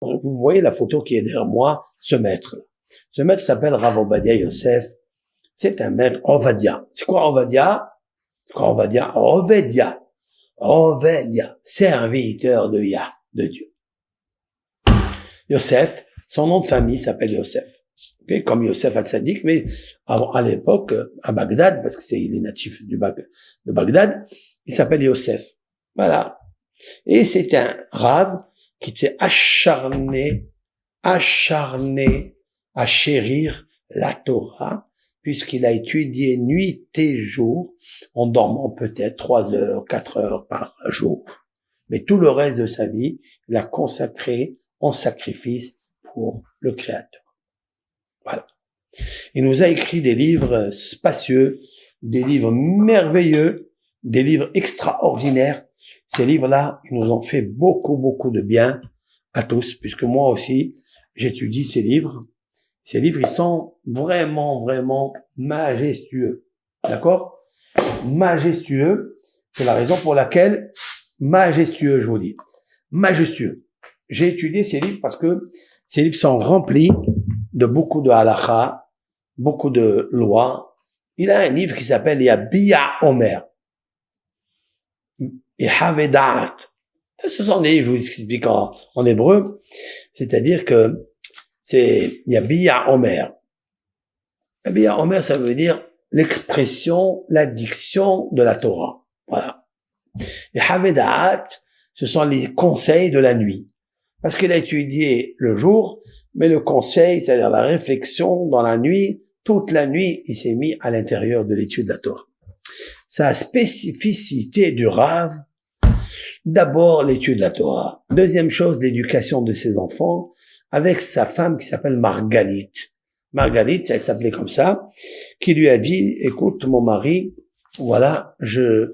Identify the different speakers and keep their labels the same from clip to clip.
Speaker 1: Vous voyez la photo qui est derrière moi, ce maître. Ce maître s'appelle Rav Ovadia Yosef. C'est un maître Ovadia. C'est quoi Ovadia? C'est quoi Ovadia? Ovadia. Ovadia. Serviteur de Yah, de Dieu. Yosef, son nom de famille s'appelle Yosef. Okay, comme Yosef al-Sadiq, mais à l'époque, à Bagdad, parce que il est natif de Bagdad, il s'appelle Yosef. Voilà. Et c'est un rave qui s'est acharné à chérir la Torah, puisqu'il a étudié nuit et jour, en dormant peut-être 3 heures, 4 heures par jour. Mais tout le reste de sa vie, il l'a consacré en sacrifice pour le Créateur. Voilà. Il nous a écrit des livres spacieux, des livres merveilleux, des livres extraordinaires. Ces livres-là, ils nous ont fait beaucoup, beaucoup de bien à tous, puisque moi aussi, j'étudie ces livres. Ces livres, ils sont vraiment, vraiment majestueux. D'accord? Majestueux. C'est la raison pour laquelle, majestueux, je vous dis. Majestueux. J'ai étudié ces livres parce que ces livres sont remplis de beaucoup de halakha, beaucoup de lois. Il a un livre qui s'appelle Yabiya Omer. Et Havedat. Ce sont des livres, je vous explique en hébreu. C'est-à-dire que c'est Yabiya Omer. Yabiya Omer, ça veut dire l'expression, la diction de la Torah. Voilà. Et Havedat, ce sont les conseils de la nuit. Parce qu'il a étudié le jour, mais le conseil, c'est-à-dire la réflexion dans la nuit, toute la nuit, il s'est mis à l'intérieur de l'étude de la Torah. Sa spécificité du Rav, d'abord l'étude de la Torah. Deuxième chose, l'éducation de ses enfants, avec sa femme qui s'appelle Margalit. Margalit, elle s'appelait comme ça, qui lui a dit, écoute, mon mari, voilà, je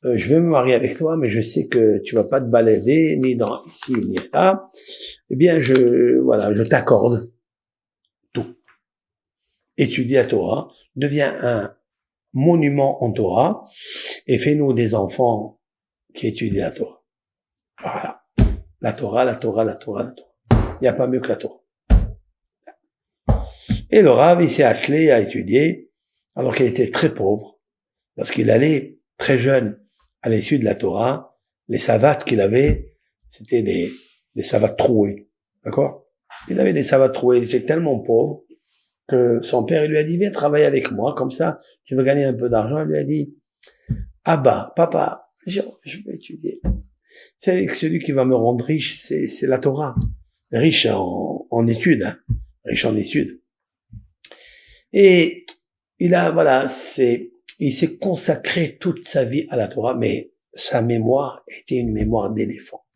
Speaker 1: veux me marier avec toi, mais je sais que tu vas pas te balader, ni dans ici, ni là. Eh bien, je t'accorde tout. Étudie la Torah, deviens un monument en Torah, et fais-nous des enfants qui étudient la Torah. Voilà. La Torah, la Torah, la Torah, la Torah. Il n'y a pas mieux que la Torah. Et le Rav, il s'est attelé à étudier, alors qu'il était très pauvre, parce qu'il allait très jeune à l'étude de la Torah. Les savates qu'il avait, c'était des savates trouées. D'accord? Il avait des savates trouées. Il était tellement pauvre que son père, il lui a dit, viens travailler avec moi, comme ça, tu veux gagner un peu d'argent. Il lui a dit, Abba, papa, je vais étudier. C'est celui qui va me rendre riche, c'est la Torah. Riche en études, hein. Riche en études. Et il s'est consacré toute sa vie à la Torah, mais sa mémoire était une mémoire d'éléphant.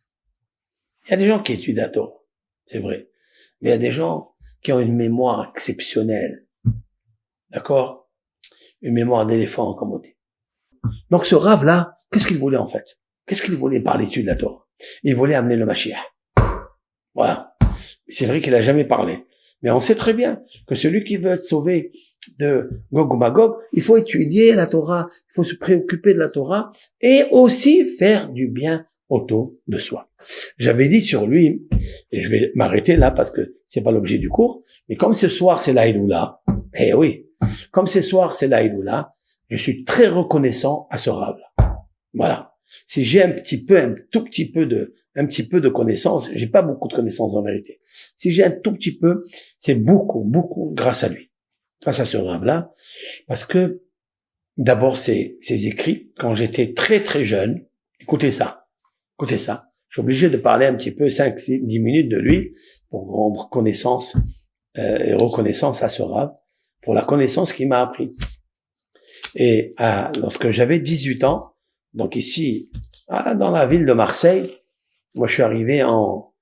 Speaker 1: Il y a des gens qui étudient la Torah, c'est vrai. Mais il y a des gens qui ont une mémoire exceptionnelle. D'accord? Une mémoire d'éléphant, comme on dit. Donc ce Rav-là, qu'est-ce qu'il voulait en fait? Qu'est-ce qu'il voulait par l'étude de la Torah? Il voulait amener le Mashiach. Voilà. C'est vrai qu'il a jamais parlé. Mais on sait très bien que celui qui veut être sauvé de Gog ou Magog, il faut étudier la Torah, il faut se préoccuper de la Torah et aussi faire du bien autour de soi. J'avais dit sur lui, et je vais m'arrêter là parce que c'est pas l'objet du cours, mais comme ce soir c'est l'Aïloula, eh oui, comme ce soir c'est l'Aïloula, je suis très reconnaissant à ce Rav-là. Voilà. Si j'ai un petit peu de connaissances, j'ai pas beaucoup de connaissances en vérité. Si j'ai un tout petit peu, c'est beaucoup, beaucoup grâce à lui. Grâce à ce Rav-là. Parce que, d'abord, ses écrits, quand j'étais très, très jeune, écoutez ça. Je suis obligé de parler un petit peu 5, 10 minutes de lui pour rendre connaissance, et reconnaissance à ce Rav, pour la connaissance qu'il m'a appris. Et, lorsque j'avais 18 ans, donc ici, dans la ville de Marseille, moi je suis arrivé en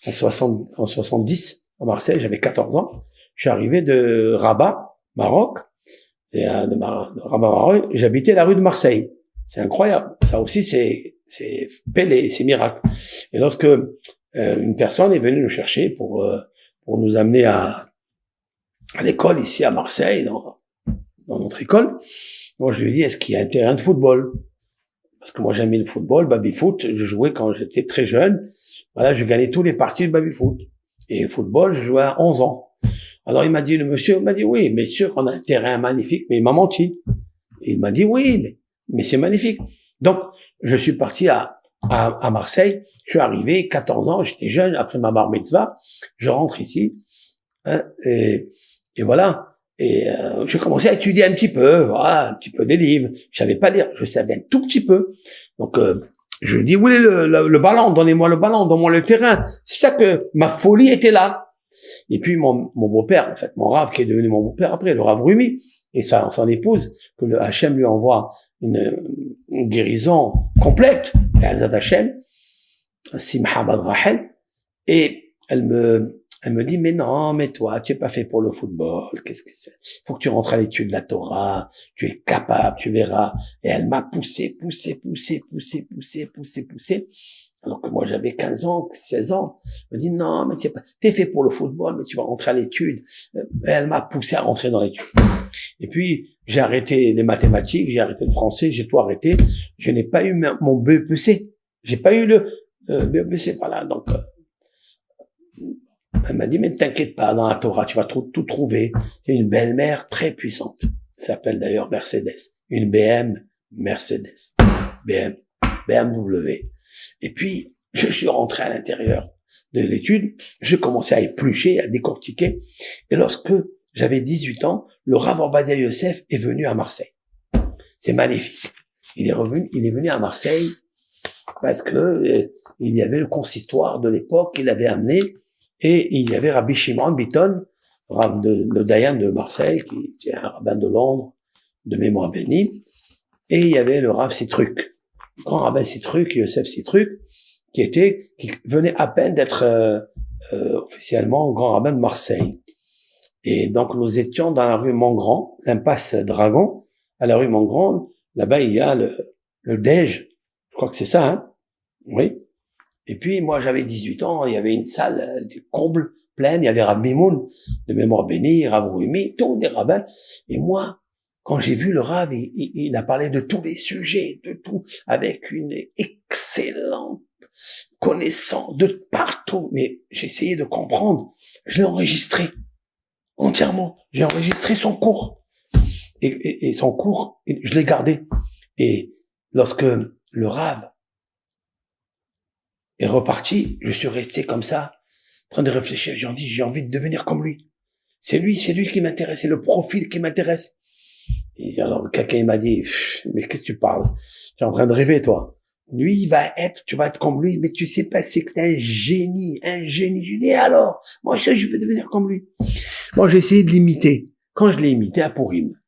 Speaker 1: 70 à Marseille, j'avais 14 ans. Je suis arrivé de Rabat, Maroc, Rabat, Maroc, j'habitais la rue de Marseille. C'est incroyable. Ça aussi, c'est Pélé, c'est miracle. Et lorsque une personne est venue nous chercher pour nous amener à l'école ici à Marseille, dans notre école, moi je lui ai dit, est-ce qu'il y a un terrain de football? Parce que moi j'aimais le football, baby-foot, je jouais quand j'étais très jeune, Voilà, je gagnais tous les parties de baby-foot. Et football, je jouais à 11 ans. Alors il m'a dit, le monsieur m'a dit, oui, mais sûr qu'on a un terrain magnifique, mais il m'a menti. Il m'a dit, oui, mais c'est magnifique. Donc, je suis parti à Marseille. Je suis arrivé, 14 ans, j'étais jeune, après ma bar mitzvah. Je rentre ici, hein, et voilà. Et j'ai commencé à étudier un petit peu, voilà, un petit peu des livres. Je savais pas lire, je savais un tout petit peu. Donc, je lui dis, où est le ballon? Donnez-moi le ballon, donnez-moi le terrain. C'est ça que ma folie était là. Et puis, mon beau-père, en fait, mon Rav, qui est devenu mon beau-père après, le Rav Rumi, et son épouse, que le Hachem lui envoie une guérison complète, Azad Hachem, Simha Bad Rahel, et elle me dit, mais non, mais toi, tu es pas fait pour le football, qu'est-ce que c'est? Il faut que tu rentres à l'étude de la Torah, tu es capable, tu verras. Et elle m'a poussé. Alors que moi, j'avais 15 ans, 16 ans. Elle me dit, non, mais t'es fait pour le football, mais tu vas rentrer à l'étude. Et elle m'a poussé à rentrer dans l'étude. Et puis, j'ai arrêté les mathématiques, j'ai arrêté le français, j'ai tout arrêté. Je n'ai pas eu mon BEPC. J'ai pas eu le BEPC, voilà. Donc, elle m'a dit, mais ne t'inquiète pas, dans la Torah, tu vas tout trouver. J'ai une belle-mère très puissante. Elle s'appelle d'ailleurs Mercedes. Une Mercedes. BMW. Et puis, je suis rentré à l'intérieur de l'étude. Je commençais à éplucher, à décortiquer. Et lorsque j'avais 18 ans, le Rav Obadia Yosef est venu à Marseille. C'est magnifique. Il est venu à Marseille parce que il y avait le consistoire de l'époque qu'il avait amené. Et il y avait Rabbi Shimon Bitton, Rav de Dayan de Marseille, qui est un rabbin de Londres, de mémoire bénie. Et il y avait le Rav Sitruk, grand rabbin Sitruk, Yosef Sitruk, qui venait à peine d'être officiellement grand rabbin de Marseille. Et donc nous étions dans la rue Montgrand, l'impasse Dragon, à la rue Montgrand. Là-bas il y a le Dej, je crois que c'est ça, hein? Oui. Et puis, moi, j'avais 18 ans, il y avait une salle, des combles pleines, il y avait Rabbi Moun, de mémoire bénie, Rav Rumi, tous des rabbins. Et moi, quand j'ai vu le Rav, il a parlé de tous les sujets, de tout, avec une excellente connaissance de partout. Mais j'ai essayé de comprendre. Je l'ai enregistré entièrement. J'ai enregistré son cours. Et son cours, je l'ai gardé. Et lorsque le Rav est reparti, je suis resté comme ça, en train de réfléchir. J'ai envie de devenir comme lui. C'est lui qui m'intéresse, c'est le profil qui m'intéresse. Et alors, quelqu'un m'a dit, mais qu'est-ce que tu parles? Tu es en train de rêver, toi. Lui, tu vas être comme lui, mais tu sais pas, c'est que c'est un génie. Je dis, alors, moi, je veux devenir comme lui. Bon, j'ai essayé de l'imiter. Quand je l'ai imité à Purim,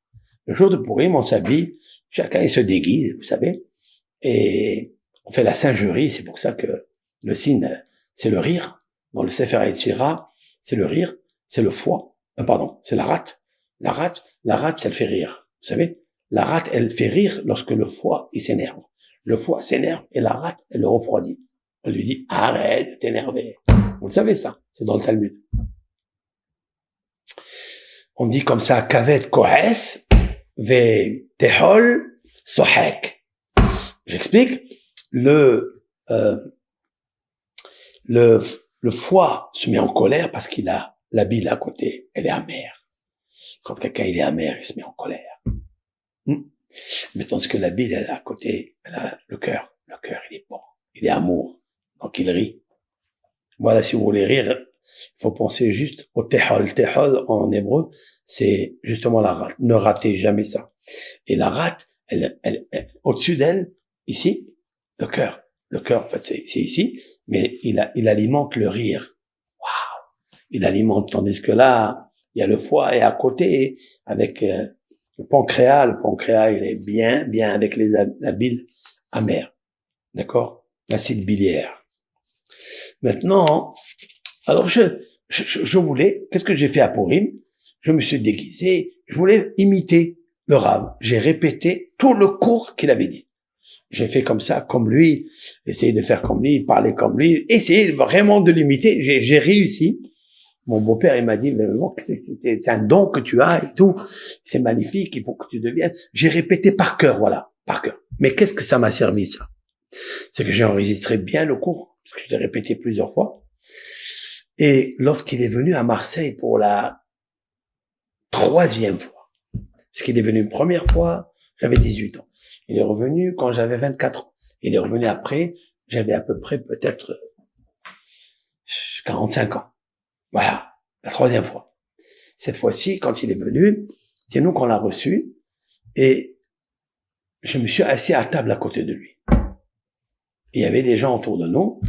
Speaker 1: le jour de Purim, on s'habille, chacun il se déguise, vous savez, et on fait la singerie, c'est pour ça que le signe, c'est le rire. Dans le Sefer Yetzira, c'est le rire, c'est le foie. C'est la rate. La rate, ça le fait rire. Vous savez, la rate, elle fait rire lorsque le foie, il s'énerve. Le foie s'énerve et la rate, elle le refroidit. On lui dit, arrête de t'énerver. Vous le savez ça, c'est dans le Talmud. On dit comme ça, kavet kohes, ve tehol sohek. J'explique. Le foie se met en colère parce qu'il a la bile à côté, elle est amère. Quand quelqu'un il est amer, il se met en colère. Mais tandis que la bile elle est à côté, elle a le cœur il est bon, il est amour, donc il rit. Voilà, si vous voulez rire, il faut penser juste au tehol. Tehol en hébreu, c'est justement la rate. Ne ratez jamais ça. Et la rate, elle au-dessus d'elle, ici, le cœur. Le cœur, en fait, c'est ici, mais il alimente le rire. Waouh! Il alimente, tandis que là, il y a le foie et à côté, avec le pancréas. Le pancréas, il est bien avec la bile amère. D'accord? L'acide biliaire. Maintenant, alors je voulais, qu'est-ce que j'ai fait à Purim? Je me suis déguisé, je voulais imiter le Rav. J'ai répété tout le cours qu'il avait dit. J'ai fait comme ça, comme lui, essayé de faire comme lui, parler comme lui, essayer vraiment de l'imiter. J'ai réussi. Mon beau-père, il m'a dit, mais bon, c'est un don que tu as et tout. C'est magnifique, il faut que tu deviennes. J'ai répété par cœur, voilà, par cœur. Mais qu'est-ce que ça m'a servi, ça? C'est que j'ai enregistré bien le cours. parce que je l'ai répété plusieurs fois. Et lorsqu'il est venu à Marseille pour la 3e fois, parce qu'il est venu une première fois, j'avais 18 ans. Il est revenu quand j'avais 24 ans. Il est revenu après, j'avais à peu près peut-être 45 ans. Voilà, la 3e fois. Cette fois-ci, quand il est venu, c'est nous qu'on l'a reçu, et je me suis assis à table à côté de lui. Il y avait des gens autour de nous,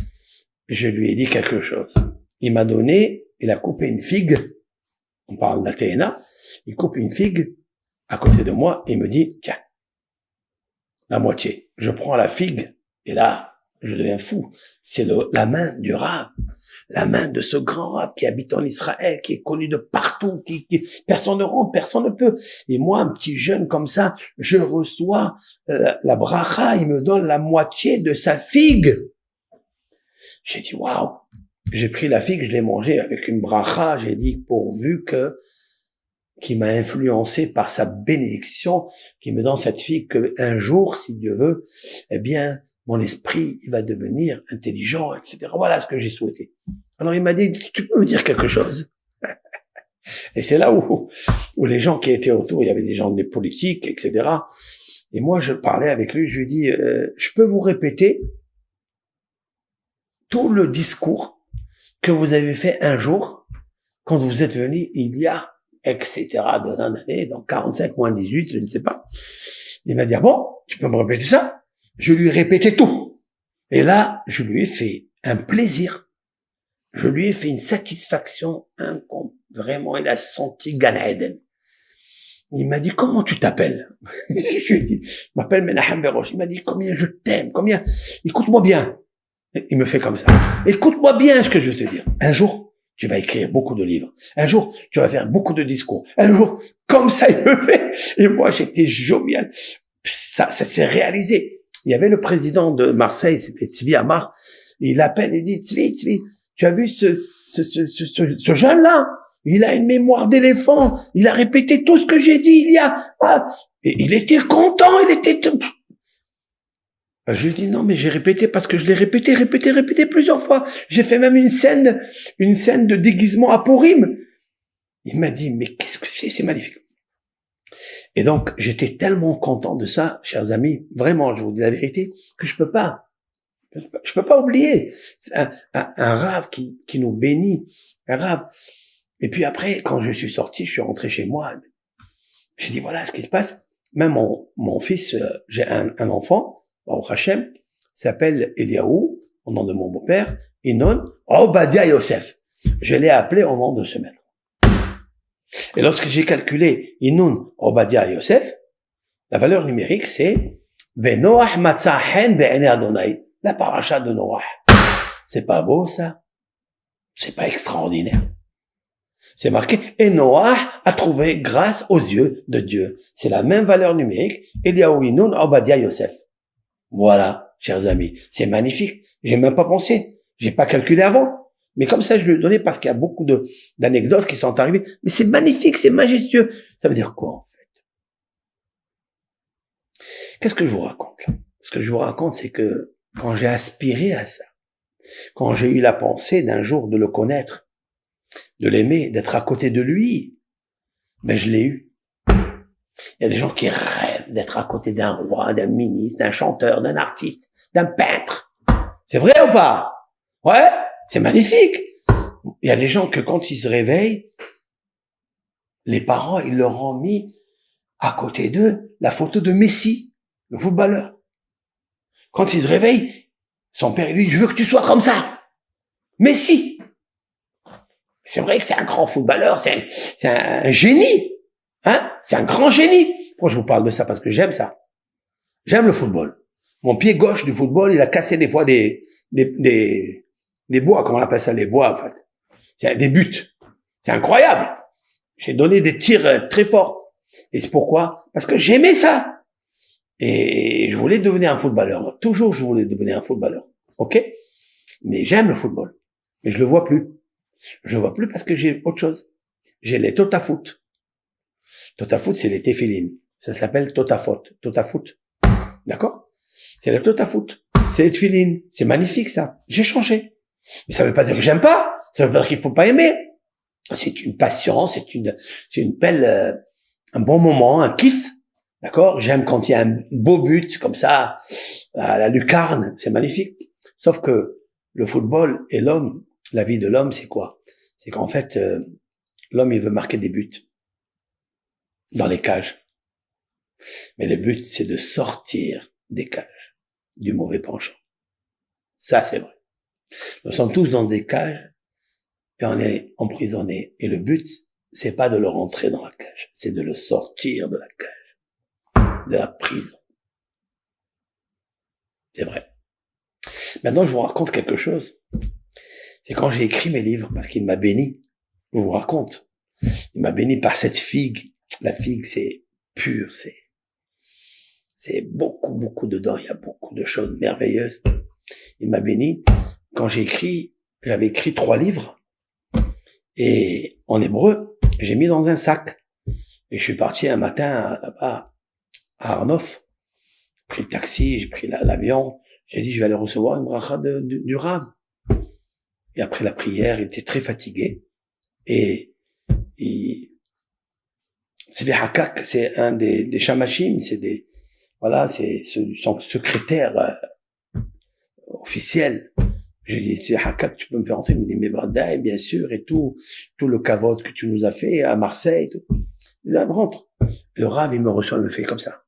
Speaker 1: je lui ai dit quelque chose. Il a coupé une figue, on parle d'Athéna, il coupe une figue à côté de moi et il me dit, tiens, la moitié. Je prends la figue et là, je deviens fou. C'est la main du Rav, la main de ce grand Rav qui habite en Israël, qui est connu de partout, qui personne ne rentre, personne ne peut. Et moi, un petit jeune comme ça, je reçois la bracha, il me donne la moitié de sa figue. J'ai dit, waouh. J'ai pris la figue, je l'ai mangée avec une bracha, j'ai dit, pourvu qui m'a influencé par sa bénédiction, qui me donne cette figue que un jour, si Dieu veut, eh bien, mon esprit, il va devenir intelligent, etc. Voilà ce que j'ai souhaité. Alors il m'a dit, tu peux me dire quelque chose? Et c'est là où les gens qui étaient autour, il y avait des gens des politiques, etc. Et moi, je parlais avec lui, je lui ai dit, je peux vous répéter tout le discours que vous avez fait un jour, quand vous êtes venu il y a, etc., de l'année, donc 45 moins 18, je ne sais pas. Il m'a dit, ah bon, tu peux me répéter ça? Je lui ai répété tout. Et là, je lui ai fait un plaisir. Je lui ai fait une satisfaction incomparable. Vraiment, il a senti Gan Eden. Il m'a dit, comment tu t'appelles? Je lui ai dit, je m'appelle Menahem Berosh. Il m'a dit, combien je t'aime, combien, écoute-moi bien. Il me fait comme ça. Écoute-moi bien ce que je veux te dire. Un jour, tu vas écrire beaucoup de livres. Un jour, tu vas faire beaucoup de discours. Un jour, comme ça, il me fait. Et moi, j'étais jovial. Ça s'est réalisé. Il y avait le président de Marseille, c'était Tzvi Amar. Il appelle, il dit, Tzvi, tu as vu ce jeune-là? Il a une mémoire d'éléphant. Il a répété tout ce que j'ai dit il y a, et il était content, il était, je lui ai dit, non, mais j'ai répété parce que je l'ai répété plusieurs fois. J'ai fait même une scène de déguisement à Purim. Il m'a dit, mais qu'est-ce que c'est magnifique. Et donc, j'étais tellement content de ça, chers amis, vraiment, je vous dis la vérité, que je peux pas oublier. C'est un Rav qui nous bénit, un Rav. Et puis après, quand je suis sorti, je suis rentré chez moi. J'ai dit, voilà ce qui se passe. Même mon fils, j'ai un enfant, au Hachem, s'appelle Eliaou, au nom de mon beau-père, Inon Obadia Yosef. Je l'ai appelé au nom de ce maître. Et lorsque j'ai calculé Inon Obadia Yosef, la valeur numérique, c'est Venoach Matzahen Be'ene Adonai, la paracha de Noach. C'est pas beau, ça? C'est pas extraordinaire? C'est marqué, et Noach a trouvé grâce aux yeux de Dieu. C'est la même valeur numérique, Eliaou Inon Obadia Yosef. Voilà, chers amis, c'est magnifique. J'ai même pas pensé, j'ai pas calculé avant. Mais comme ça, je lui ai donné parce qu'il y a beaucoup d'anecdotes qui sont arrivées. Mais c'est magnifique, c'est majestueux. Ça veut dire quoi, en fait? Qu'est-ce que je vous raconte, là? Ce que je vous raconte, c'est que quand j'ai aspiré à ça, quand j'ai eu la pensée d'un jour de le connaître, de l'aimer, d'être à côté de lui, ben je l'ai eu. Il y a des gens qui rêvent d'être à côté d'un roi, d'un ministre, d'un chanteur, d'un artiste, d'un peintre. C'est vrai ou pas? Ouais, c'est magnifique. Il y a des gens que quand ils se réveillent, les parents, ils leur ont mis à côté d'eux la photo de Messi, le footballeur. Quand ils se réveillent, son père lui dit, je veux que tu sois comme ça. Messi. C'est vrai que c'est un grand footballeur, c'est un génie. Hein? C'est un grand génie. Pourquoi je vous parle de ça? Parce que j'aime ça. J'aime le football. Mon pied gauche du football, il a cassé des fois des bois, comment on appelle ça, les bois, en fait. C'est des buts. C'est incroyable. J'ai donné des tirs très forts. Et c'est pourquoi? Parce que j'aimais ça. Et je voulais devenir un footballeur. Toujours, je voulais devenir un footballeur. OK? Mais j'aime le football. Mais je le vois plus. Je le vois plus parce que j'ai autre chose. J'ai les Totafoot. Totafoot, c'est les téphilines. Ça s'appelle Totafot. Totafoot. D'accord? C'est le Totafoot. c'est les tefilines. C'est magnifique, ça. J'ai changé. Mais ça veut pas dire que j'aime pas. Ça veut pas dire qu'il faut pas aimer. C'est une passion, c'est une belle, un bon moment, un kiff. D'accord? J'aime quand il y a un beau but, comme ça, à la lucarne. C'est magnifique. Sauf que le football et l'homme, la vie de l'homme, c'est quoi? C'est qu'en fait, l'homme, il veut marquer des buts dans les cages. Mais le but, c'est de sortir des cages, du mauvais penchant. Ça, c'est vrai. Nous sommes tous dans des cages et on est emprisonnés. Et le but, c'est pas de le rentrer dans la cage, c'est de le sortir de la cage, de la prison. C'est vrai. Maintenant, je vous raconte quelque chose. C'est quand j'ai écrit mes livres, parce qu'il m'a béni. Je vous raconte. Il m'a béni par cette figue. La figue, c'est pur, c'est beaucoup dedans. Il y a beaucoup de choses merveilleuses. Il m'a béni. Quand j'ai écrit, j'avais écrit 3 livres. Et en hébreu, j'ai mis dans un sac. Et je suis parti un matin là-bas, à Arnof. J'ai pris le taxi, j'ai pris l'avion. J'ai dit, je vais aller recevoir une bracha du Rav. Et après la prière, il était très fatigué. Et Tzvi Hakak, c'est un des chamachim, c'est son secrétaire officiel. Je lui ai dit, Tzvi Hakak, tu peux me faire entrer? Il me dit, mais Badaï, bien sûr, et tout le kavod que tu nous as fait à Marseille, et tout. Il dit, rentre. Le Rav, il me reçoit, il me fait comme ça.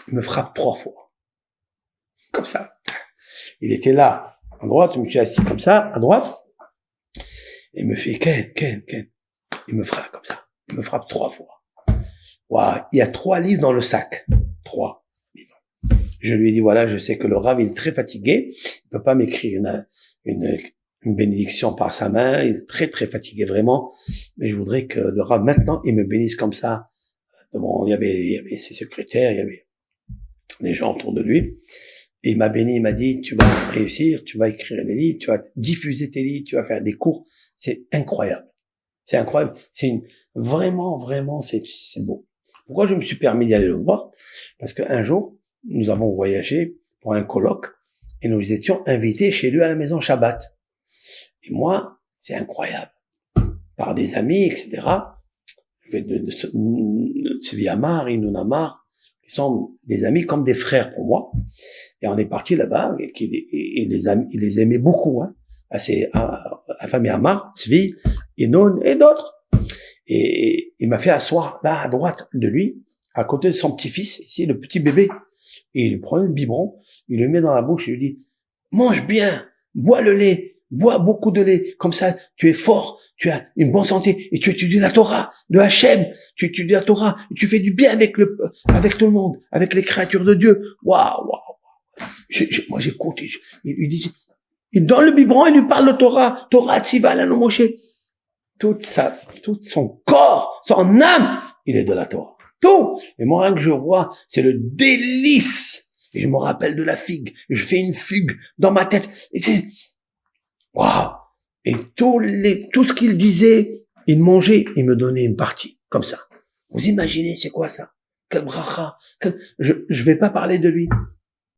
Speaker 1: Il me frappe 3 fois. Comme ça. Il était là, à droite, je me suis assis comme ça, à droite. Et il me fait, Ken. Il me frappe comme ça. Il me frappe 3 fois. Waouh. Il y a 3 livres dans le sac. 3 livres. Je lui ai dit, voilà, je sais que le Rav, il est très fatigué. Il peut pas m'écrire une bénédiction par sa main. Il est très fatigué, vraiment. Mais je voudrais que le Rav, maintenant, il me bénisse comme ça. Bon, il y avait ses secrétaires, il y avait des gens autour de lui. Et il m'a béni, il m'a dit, tu vas réussir, tu vas écrire des livres, tu vas diffuser tes livres, tu vas faire des cours. C'est incroyable. C'est incroyable. Vraiment, c'est beau. Pourquoi je me suis permis d'y aller le voir? Parce qu'un jour, nous avons voyagé pour un colloque et nous étions invités chez lui à la maison Shabbat. Et moi, c'est incroyable. Par des amis, etc. De Tzvi Amar, Inoun Amar, qui sont des amis comme des frères pour moi. Et on est parti là-bas, et il les aimait beaucoup, hein. À famille Amar, Tzvi, Inoun et d'autres. Et il m'a fait asseoir là, à droite de lui, à côté de son petit-fils, ici, le petit bébé. Et il prend le biberon, il le met dans la bouche, et il lui dit, mange bien, bois le lait, bois beaucoup de lait, comme ça, tu es fort, tu as une bonne santé, et tu étudies la Torah, de Hachem, tu étudies la Torah, et tu fais du bien avec tout le monde, avec les créatures de Dieu. Waouh. Moi, j'écoute, il lui dit, il donne le biberon, il lui parle de Torah, Tziva, Lanu Moshe. Tout son corps, son âme, il est de la Torah. Tout. Et moi, rien que je vois, c'est le délice. Et je me rappelle de la figue. Je fais une fugue dans ma tête. Et c'est, waouh. Et tout ce qu'il disait, il mangeait, il me donnait une partie. Comme ça. Vous imaginez, c'est quoi ça? Quel bracha. Je vais pas parler de lui.